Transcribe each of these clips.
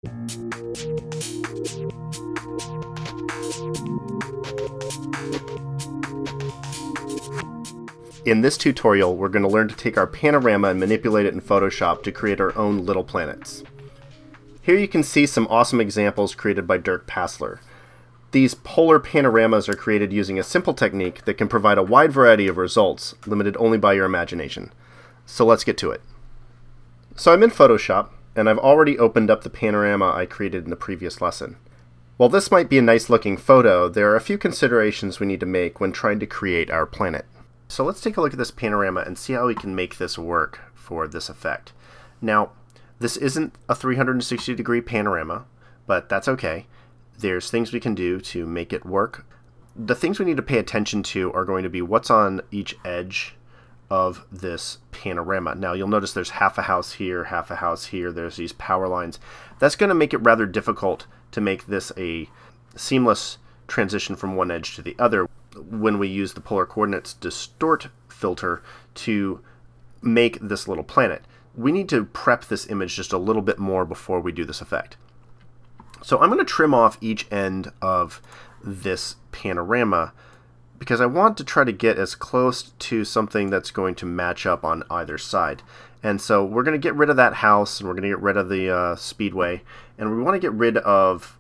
In this tutorial, we're going to learn to take our panorama and manipulate it in Photoshop to create our own little planets. Here you can see some awesome examples created by Dirk Passler. These polar panoramas are created using a simple technique that can provide a wide variety of results, limited only by your imagination. So let's get to it. So I'm in Photoshop, and I've already opened up the panorama I created in the previous lesson. While this might be a nice looking photo, there are a few considerations we need to make when trying to create our planet. So let's take a look at this panorama and see how we can make this work for this effect. Now, this isn't a 360-degree panorama, but that's okay. There's things we can do to make it work. The things we need to pay attention to are going to be what's on each edge of this panorama. Now, you'll notice there's half a house here, half a house here. There's these power lines. That's going to make it rather difficult to make this a seamless transition from one edge to the other when we use the polar coordinates distort filter to make this little planet. We need to prep this image just a little bit more before we do this effect. So I'm going to trim off each end of this panorama because I want to try to get as close to something that's going to match up on either side. And so we're going to get rid of that house, and we're going to get rid of the speedway, and we want to get rid of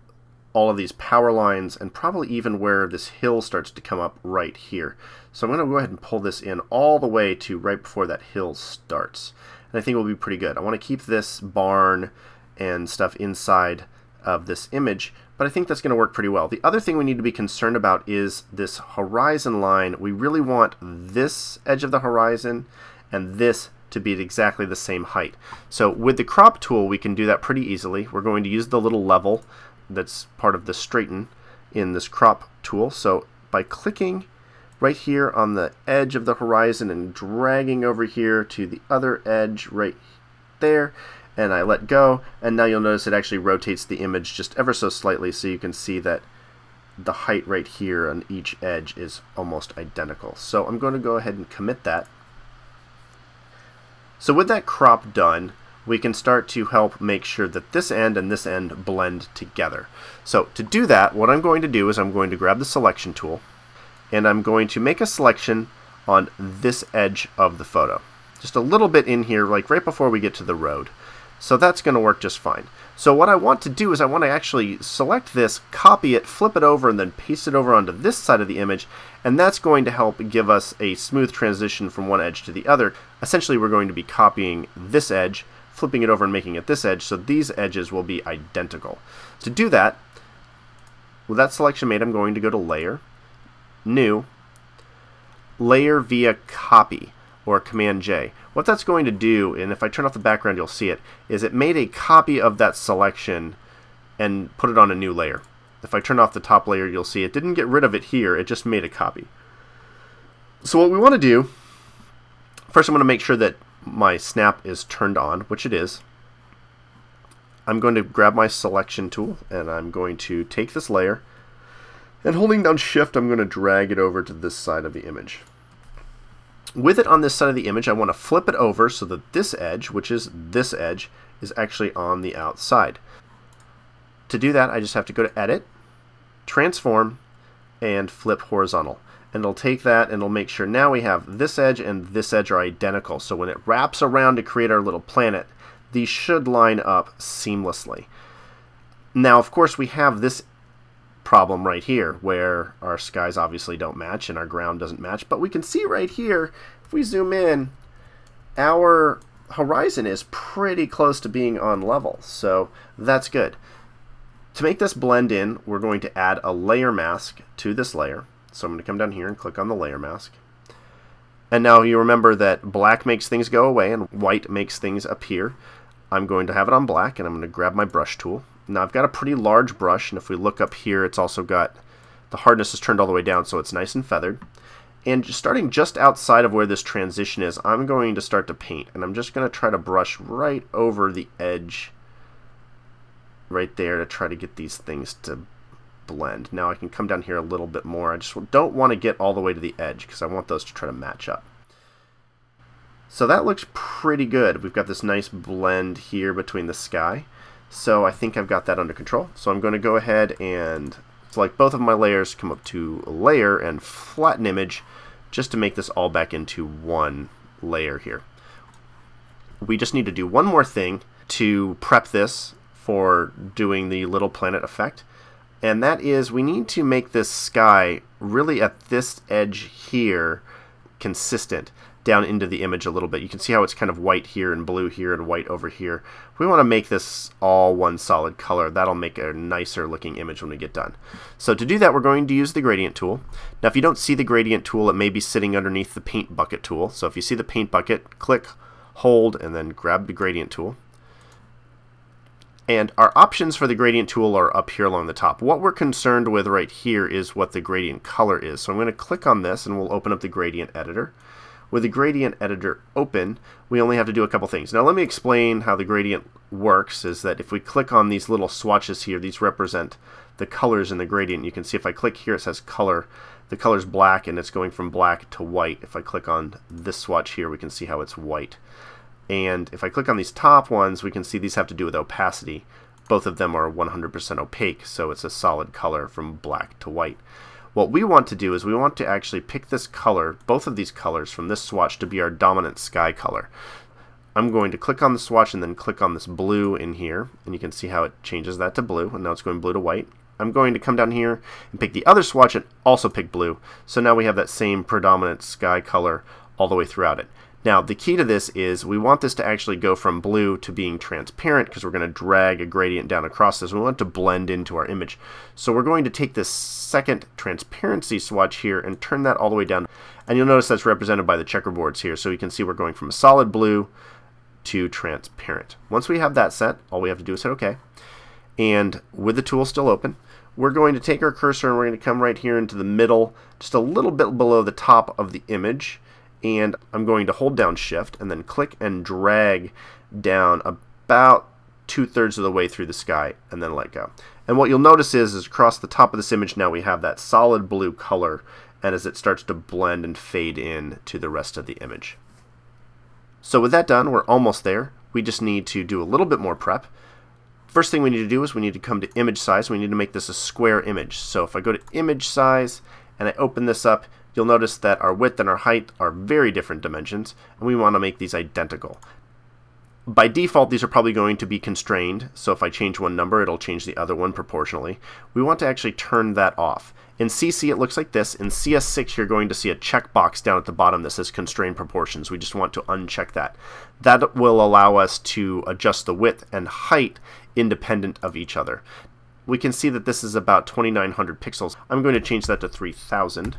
all of these power lines, and probably even where this hill starts to come up right here. So I'm going to go ahead and pull this in all the way to right before that hill starts. And I think it will be pretty good. I want to keep this barn and stuff inside of this image, but I think that's going to work pretty well. The other thing we need to be concerned about is this horizon line. We really want this edge of the horizon and this to be at exactly the same height. So with the crop tool, we can do that pretty easily. We're going to use the little level that's part of the straighten in this crop tool. So by clicking right here on the edge of the horizon and dragging over here to the other edge right there, and I let go, and now you'll notice it actually rotates the image just ever so slightly, so you can see that the height right here on each edge is almost identical. So I'm going to go ahead and commit that. So with that crop done, we can start to help make sure that this end and this end blend together. So to do that, what I'm going to do is I'm going to grab the selection tool, and I'm going to make a selection on this edge of the photo. Just a little bit in here, like right before we get to the road. So that's going to work just fine. So what I want to do is I want to actually select this, copy it, flip it over, and then paste it over onto this side of the image, and that's going to help give us a smooth transition from one edge to the other. Essentially, we're going to be copying this edge, flipping it over and making it this edge, so these edges will be identical. To do that, with that selection made, I'm going to go to Layer, New, Layer via Copy, or Command J. What that's going to do, and if I turn off the background you'll see it, is it made a copy of that selection and put it on a new layer. If I turn off the top layer you'll see it didn't get rid of it here, it just made a copy. So what we want to do, first I'm going to make sure that my snap is turned on, which it is. I'm going to grab my selection tool and I'm going to take this layer, and holding down Shift I'm going to drag it over to this side of the image. With it on this side of the image, I want to flip it over so that this edge, which is this edge, is actually on the outside. To do that, I just have to go to Edit, Transform, and Flip Horizontal. And it'll take that and it'll make sure now we have this edge and this edge are identical. So when it wraps around to create our little planet, these should line up seamlessly. Now, of course, we have this problem right here where our skies obviously don't match and our ground doesn't match, but we can see right here, if we zoom in, our horizon is pretty close to being on level, so that's good. To make this blend in, we're going to add a layer mask to this layer. So I'm going to come down here and click on the layer mask. And now you remember that black makes things go away and white makes things appear. I'm going to have it on black, and I'm going to grab my brush tool. Now I've got a pretty large brush, and if we look up here, it's also got, the hardness is turned all the way down, so it's nice and feathered. And starting just outside of where this transition is, I'm going to start to paint, and I'm just going to try to brush right over the edge right there to try to get these things to blend. Now I can come down here a little bit more. I just don't want to get all the way to the edge because I want those to try to match up. So that looks pretty good. We've got this nice blend here between the sky. So I think I've got that under control. So I'm going to go ahead and select both of my layers, come up to Layer and Flatten Image, just to make this all back into one layer here. We just need to do one more thing to prep this for doing the little planet effect, and that is we need to make this sky really at this edge here consistent down into the image a little bit. You can see how it's kind of white here and blue here and white over here. We want to make this all one solid color. That'll make a nicer looking image when we get done. So to do that, we're going to use the gradient tool. Now if you don't see the gradient tool, it may be sitting underneath the paint bucket tool. So if you see the paint bucket, click, hold, and then grab the gradient tool. And our options for the gradient tool are up here along the top. What we're concerned with right here is what the gradient color is. So I'm going to click on this and we'll open up the gradient editor. With the gradient editor open, we only have to do a couple things. Now let me explain how the gradient works, is that if we click on these little swatches here, these represent the colors in the gradient. You can see if I click here, it says color. The color's black and it's going from black to white. If I click on this swatch here, we can see how it's white. And if I click on these top ones, we can see these have to do with opacity. Both of them are 100% opaque, so it's a solid color from black to white. What we want to do is we want to actually pick this color, both of these colors from this swatch, to be our dominant sky color. I'm going to click on the swatch and then click on this blue in here, and you can see how it changes that to blue, and now it's going blue to white. I'm going to come down here and pick the other swatch and also pick blue, so now we have that same predominant sky color all the way throughout it. Now the key to this is we want this to actually go from blue to being transparent, because we're going to drag a gradient down across this. We want it to blend into our image. So we're going to take this second transparency swatch here and turn that all the way down. And you'll notice that's represented by the checkerboards here. So you can see we're going from a solid blue to transparent. Once we have that set, all we have to do is hit OK. And with the tool still open, we're going to take our cursor and we're going to come right here into the middle, just a little bit below the top of the image. And I'm going to hold down Shift and then click and drag down about 2/3 of the way through the sky and then let go. And what you'll notice is across the top of this image now we have that solid blue color, and as it starts to blend and fade in to the rest of the image. So with that done, we're almost there. We just need to do a little bit more prep. First thing we need to do is we need to come to image size. We need to make this a square image. So if I go to image size and I open this up, you'll notice that our width and our height are very different dimensions, and we want to make these identical. By default, these are probably going to be constrained, so if I change one number, it'll change the other one proportionally. We want to actually turn that off. In CC, it looks like this. In CS6, you're going to see a checkbox down at the bottom that says Constrain Proportions. We just want to uncheck that. That will allow us to adjust the width and height independent of each other. We can see that this is about 2,900 pixels. I'm going to change that to 3,000.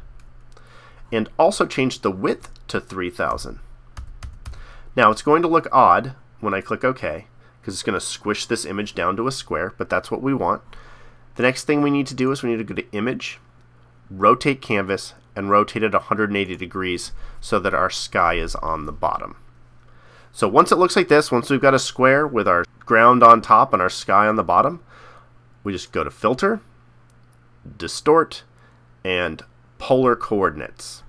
And also change the width to 3,000. Now it's going to look odd when I click OK, because it's going to squish this image down to a square, but that's what we want. The next thing we need to do is we need to go to Image, Rotate Canvas, and rotate it 180 degrees so that our sky is on the bottom. So once it looks like this, once we've got a square with our ground on top and our sky on the bottom, we just go to Filter, Distort, and Polar Coordinates.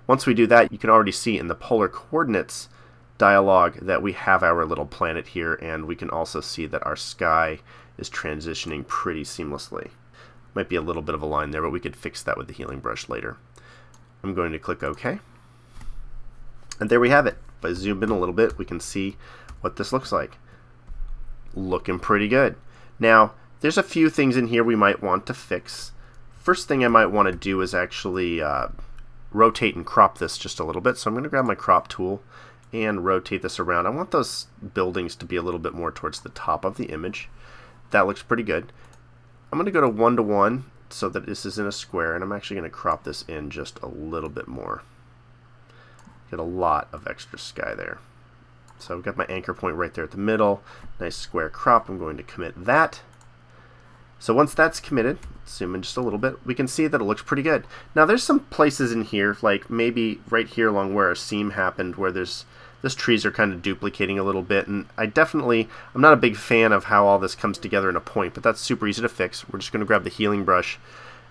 Once we do that, you can already see in the Polar Coordinates dialog that we have our little planet here, and we can also see that our sky is transitioning pretty seamlessly. Might be a little bit of a line there, but we could fix that with the healing brush later. I'm going to click OK. And there we have it. If I zoom in a little bit, we can see what this looks like. Looking pretty good. Now, there's a few things in here we might want to fix. First thing I might want to do is actually rotate and crop this just a little bit. So I'm going to grab my crop tool and rotate this around. I want those buildings to be a little bit more towards the top of the image. That looks pretty good. I'm going to go to 1:1 so that this is in a square, and I'm actually going to crop this in just a little bit more. Get a lot of extra sky there. So I've got my anchor point right there at the middle. Nice square crop. I'm going to commit that. So once that's committed, zoom in just a little bit, we can see that it looks pretty good. Now there's some places in here, like maybe right here along where our seam happened, where this trees are kind of duplicating a little bit, and I'm not a big fan of how all this comes together in a point, but that's super easy to fix. We're just going to grab the healing brush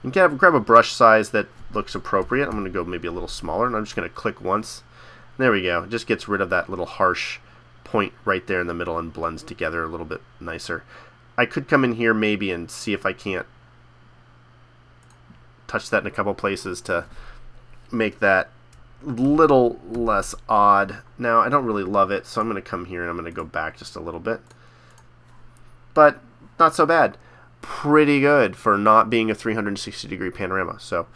and grab a brush size that looks appropriate. I'm going to go maybe a little smaller, and I'm just going to click once. There we go. It just gets rid of that little harsh point right there in the middle and blends together a little bit nicer. I could come in here maybe and see if I can't touch that in a couple places to make that little less odd. Now, I don't really love it, so I'm going to come here and I'm going to go back just a little bit. But not so bad. Pretty good for not being a 360-degree panorama. So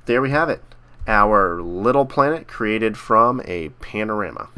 there we have it. Our little planet created from a panorama.